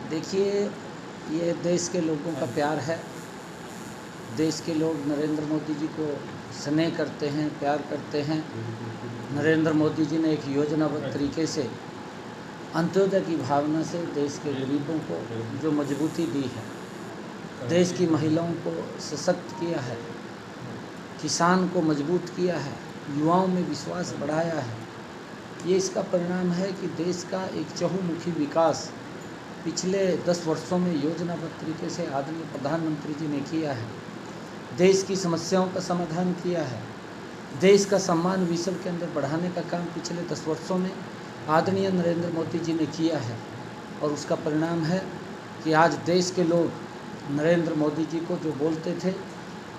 देखिए, ये देश के लोगों का प्यार है। देश के लोग नरेंद्र मोदी जी को स्नेह करते हैं, प्यार करते हैं। नरेंद्र मोदी जी ने एक योजनाबद्ध तरीके से अंत्योदय की भावना से देश के गरीबों को जो मजबूती दी है, देश की महिलाओं को सशक्त किया है, किसान को मजबूत किया है, युवाओं में विश्वास बढ़ाया है। ये इसका परिणाम है कि देश का एक चहुमुखी विकास पिछले 10 वर्षों में योजनाबद्ध तरीके से आदरणीय प्रधानमंत्री जी ने किया है। देश की समस्याओं का समाधान किया है। देश का सम्मान विश्व के अंदर बढ़ाने का काम पिछले 10 वर्षों में आदरणीय नरेंद्र मोदी जी ने किया है। और उसका परिणाम है कि आज देश के लोग नरेंद्र मोदी जी को जो बोलते थे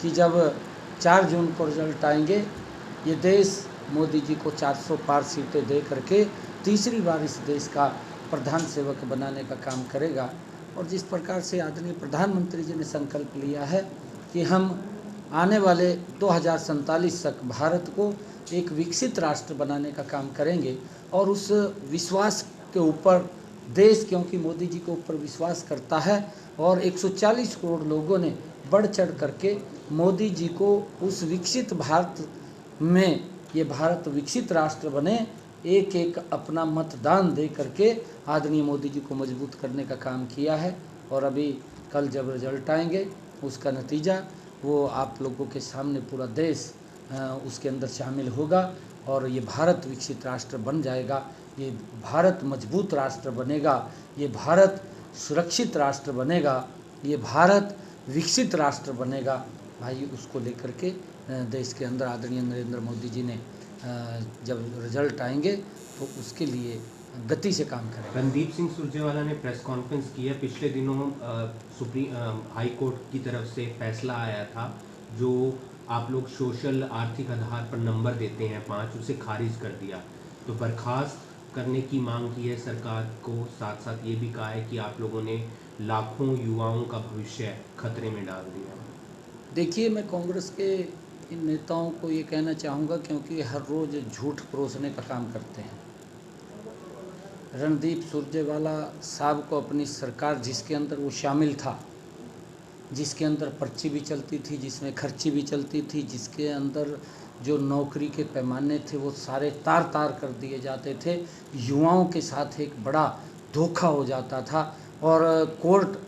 कि जब 4 जून को रिजल्ट आएंगे, ये देश मोदी जी को 400 पार सीटें दे करके तीसरी बार इस देश का प्रधान सेवक बनाने का काम करेगा। और जिस प्रकार से आदरणीय प्रधानमंत्री जी ने संकल्प लिया है कि हम आने वाले 2047 तक भारत को एक विकसित राष्ट्र बनाने का काम करेंगे, और उस विश्वास के ऊपर देश, क्योंकि मोदी जी के ऊपर विश्वास करता है, और 140 करोड़ लोगों ने बढ़ चढ़ करके मोदी जी को उस विकसित भारत में, ये भारत विकसित राष्ट्र बने, एक एक अपना मतदान दे करके आदरणीय मोदी जी को मजबूत करने का काम किया है। और अभी कल जब रिजल्ट आएंगे, उसका नतीजा वो आप लोगों के सामने पूरा देश उसके अंदर शामिल होगा, और ये भारत विकसित राष्ट्र बन जाएगा। ये भारत मजबूत राष्ट्र बनेगा, ये भारत सुरक्षित राष्ट्र बनेगा, ये भारत विकसित राष्ट्र बनेगा। भाई, उसको लेकर के देश के अंदर आदरणीय नरेंद्र मोदी जी ने जब रिजल्ट आएंगे तो उसके लिए गति से काम करें। रणदीप सिंह सुरजेवाला ने प्रेस कॉन्फ्रेंस की है। पिछले दिनों सुप्रीम हाई कोर्ट की तरफ से फैसला आया था, जो आप लोग सोशल आर्थिक आधार पर नंबर देते हैं 5, उसे खारिज कर दिया। तो बर्खास्त करने की मांग की है सरकार को। साथ साथ ये भी कहा है कि आप लोगों ने लाखों युवाओं का भविष्य खतरे में डाल दिया। देखिए, मैं कांग्रेस के इन नेताओं को ये कहना चाहूँगा, क्योंकि हर रोज़ झूठ परोसने का काम करते हैं। रणदीप सुरजेवाला साहब को अपनी सरकार, जिसके अंदर वो शामिल था, जिसके अंदर पर्ची भी चलती थी, जिसमें खर्ची भी चलती थी, जिसके अंदर जो नौकरी के पैमाने थे वो सारे तार तार कर दिए जाते थे, युवाओं के साथ एक बड़ा धोखा हो जाता था। और कोर्ट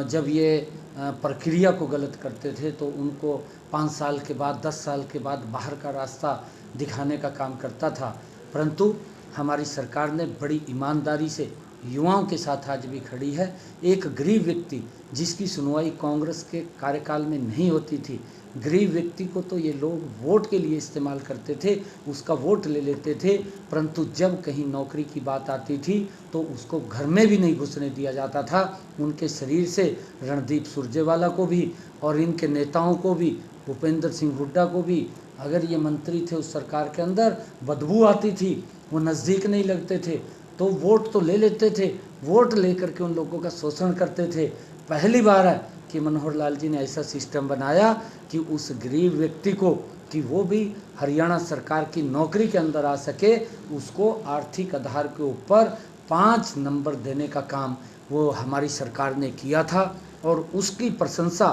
जब ये प्रक्रिया को गलत करते थे तो उनको 5 साल के बाद, 10 साल के बाद बाहर का रास्ता दिखाने का काम करता था। परंतु हमारी सरकार ने बड़ी ईमानदारी से युवाओं के साथ आज भी खड़ी है। एक गरीब व्यक्ति जिसकी सुनवाई कांग्रेस के कार्यकाल में नहीं होती थी, गरीब व्यक्ति को तो ये लोग वोट के लिए इस्तेमाल करते थे, उसका वोट ले लेते थे, परंतु जब कहीं नौकरी की बात आती थी तो उसको घर में भी नहीं घुसने दिया जाता था। उनके शरीर से रणदीप सुरजेवाला को भी और इनके नेताओं को भी, भूपेंद्र सिंह हुड्डा को भी, अगर ये मंत्री थे उस सरकार के अंदर, बदबू आती थी, वो नज़दीक नहीं लगते थे, तो वोट तो ले लेते थे, वोट लेकर के उन लोगों का शोषण करते थे। पहली बार है कि मनोहर लाल जी ने ऐसा सिस्टम बनाया कि उस गरीब व्यक्ति को, कि वो भी हरियाणा सरकार की नौकरी के अंदर आ सके, उसको आर्थिक आधार के ऊपर 5 नंबर देने का काम वो हमारी सरकार ने किया था। और उसकी प्रशंसा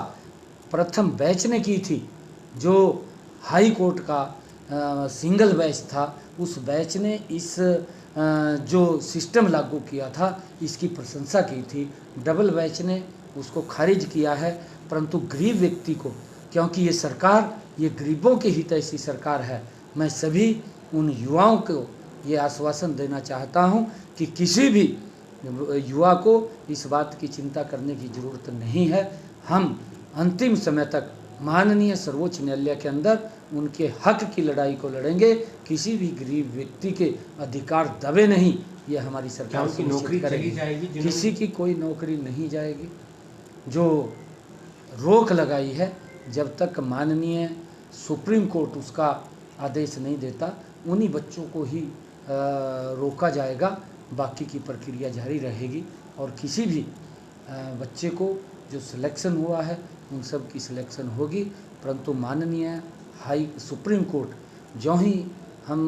प्रथम बैच ने की थी, जो हाई कोर्ट का सिंगल बैच था, उस बैच ने इस जो सिस्टम लागू किया था इसकी प्रशंसा की थी। डबल बैच ने उसको खारिज किया है। परंतु गरीब व्यक्ति को, क्योंकि ये सरकार ये गरीबों के हित ऐसी सरकार है, मैं सभी उन युवाओं को ये आश्वासन देना चाहता हूँ कि किसी भी युवा को इस बात की चिंता करने की ज़रूरत नहीं है। हम अंतिम समय तक माननीय सर्वोच्च न्यायालय के अंदर उनके हक की लड़ाई को लड़ेंगे। किसी भी गरीब व्यक्ति के अधिकार दबे नहीं, ये हमारी सरकार की नौकरी चली जाएगी? किसी की कोई नौकरी नहीं जाएगी। जो रोक लगाई है, जब तक माननीय सुप्रीम कोर्ट उसका आदेश नहीं देता, उन्हीं बच्चों को ही रोका जाएगा, बाकी की प्रक्रिया जारी रहेगी। और किसी भी बच्चे को जो सिलेक्शन हुआ है उन सब की सिलेक्शन होगी। परंतु माननीय सुप्रीम कोर्ट जो ही, हम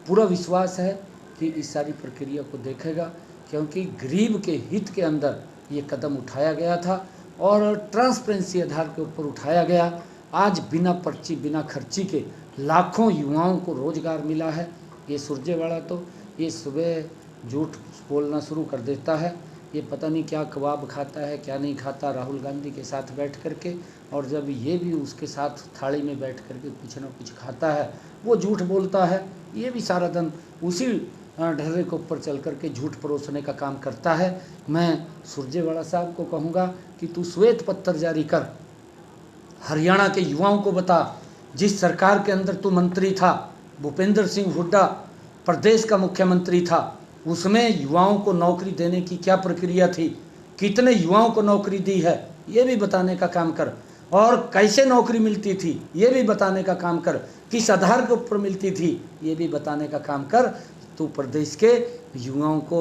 पूरा विश्वास है कि इस सारी प्रक्रिया को देखेगा, क्योंकि गरीब के हित के अंदर ये कदम उठाया गया था और ट्रांसपेरेंसी आधार के ऊपर उठाया गया। आज बिना पर्ची बिना खर्ची के लाखों युवाओं को रोज़गार मिला है। ये सुरजेवाला तो ये सुबह झूठ बोलना शुरू कर देता है, ये पता नहीं क्या कबाब खाता है क्या नहीं खाता राहुल गांधी के साथ बैठ करके, और जब ये भी उसके साथ थाली में बैठ करके कुछ ना कुछ खाता है वो झूठ बोलता है। ये भी सारा दिन उसी ढर्रे के ऊपर चल करके झूठ परोसने का काम करता है। मैं सुरजेवाला साहब को कहूँगा कि तू श्वेत पत्र जारी कर, हरियाणा के युवाओं को बता, जिस सरकार के अंदर तू मंत्री था, भूपेंद्र सिंह हुड्डा प्रदेश का मुख्यमंत्री था, उसमें युवाओं को नौकरी देने की क्या प्रक्रिया थी, कितने युवाओं को नौकरी दी है ये भी बताने का काम कर, और कैसे नौकरी मिलती थी ये भी बताने का काम कर, किस आधार के ऊपर मिलती थी ये भी बताने का काम कर। तू प्रदेश के युवाओं को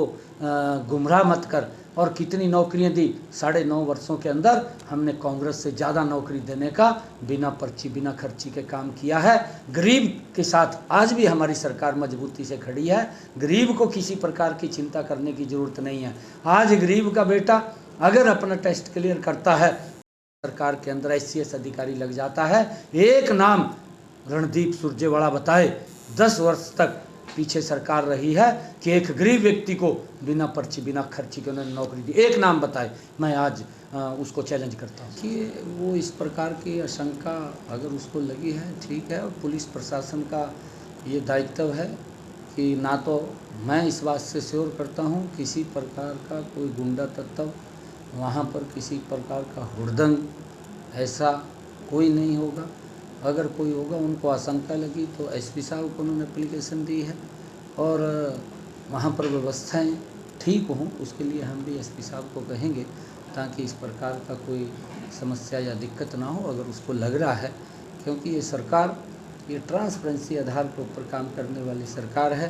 गुमराह मत कर। और कितनी नौकरियां दी, 9.5 वर्षों के अंदर हमने कांग्रेस से ज़्यादा नौकरी देने का बिना पर्ची बिना खर्ची के काम किया है। गरीब के साथ आज भी हमारी सरकार मजबूती से खड़ी है। गरीब को किसी प्रकार की चिंता करने की ज़रूरत नहीं है। आज गरीब का बेटा अगर अपना टेस्ट क्लियर करता है, सरकार के अंदर ICS अधिकारी लग जाता है। एक नाम रणदीप सुरजेवाला बताए, 10 वर्ष तक पीछे सरकार रही है कि एक गरीब व्यक्ति को बिना पर्ची बिना खर्ची के उन्होंने नौकरी दी, एक नाम बताए। मैं आज उसको चैलेंज करता हूँ कि वो इस प्रकार की आशंका अगर उसको लगी है ठीक है, और पुलिस प्रशासन का ये दायित्व है कि ना तो मैं इस बात से श्योर करता हूँ किसी प्रकार का कोई गुंडा तत्व वहाँ पर किसी प्रकार का हुड़दंग ऐसा कोई नहीं होगा। अगर कोई होगा उनको आशंका लगी तो SP साहब को उन्होंने एप्लीकेशन दी है और वहाँ पर व्यवस्थाएं ठीक हों, उसके लिए हम भी SP साहब को कहेंगे ताकि इस प्रकार का कोई समस्या या दिक्कत ना हो अगर उसको लग रहा है। क्योंकि ये सरकार ये ट्रांसपेरेंसी आधार के ऊपर काम करने वाली सरकार है।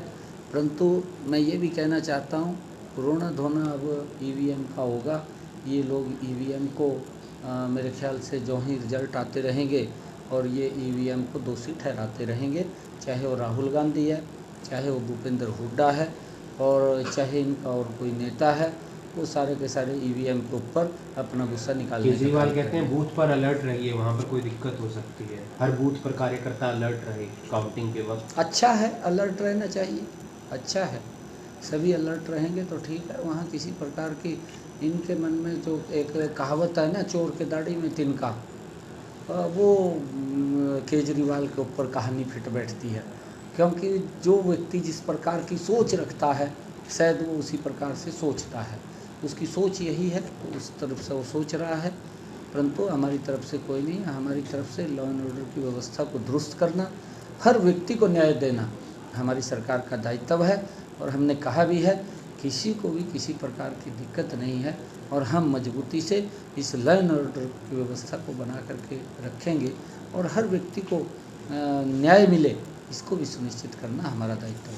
परंतु मैं ये भी कहना चाहता हूँ, रोना धोना अब EVM का होगा। ये लोग EVM को मेरे ख्याल से जो ही रिजल्ट आते रहेंगे और ये EVM को दोषी ठहराते रहेंगे, चाहे वो राहुल गांधी है, चाहे वो भूपेंद्र हुड्डा है, और चाहे इनका और कोई नेता है, वो सारे के सारे EVM के ऊपर अपना गुस्सा निकालने। केजरीवाल कहते हैं बूथ पर अलर्ट रहिए, वहाँ पर कोई दिक्कत हो सकती है, हर बूथ पर कार्यकर्ता अलर्ट रहे काउंटिंग के वक्त। अच्छा है, अलर्ट रहना चाहिए, अच्छा है, सभी अलर्ट रहेंगे तो ठीक है। वहाँ किसी प्रकार की इनके मन में जो एक कहावत है ना, चोर के दाढ़ी में तिनका, वो केजरीवाल के ऊपर कहानी फिट बैठती है। क्योंकि जो व्यक्ति जिस प्रकार की सोच रखता है शायद वो उसी प्रकार से सोचता है, उसकी सोच यही है तो उस तरफ से वो सोच रहा है। परंतु हमारी तरफ से कोई नहीं, हमारी तरफ से लॉ एंड ऑर्डर की व्यवस्था को दुरुस्त करना, हर व्यक्ति को न्याय देना हमारी सरकार का दायित्व है। और हमने कहा भी है किसी को भी किसी प्रकार की दिक्कत नहीं है, और हम मजबूती से इस लॉ एंड ऑर्डर की व्यवस्था को बना करके रखेंगे और हर व्यक्ति को न्याय मिले, इसको भी सुनिश्चित करना हमारा दायित्व है।